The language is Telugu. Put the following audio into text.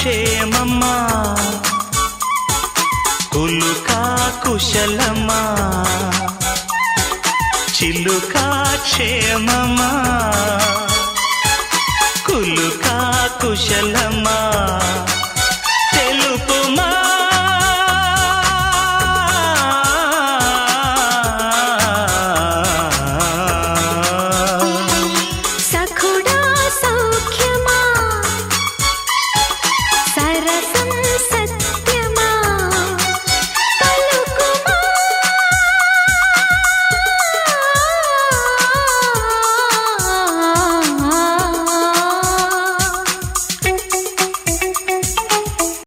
క్షేమమా కులుకా కుశలమా చిలుకా క్షేమమా కులుకా కుశలమా తెలుపుమా సఖుడా సౌఖ్యమా సరసం సత్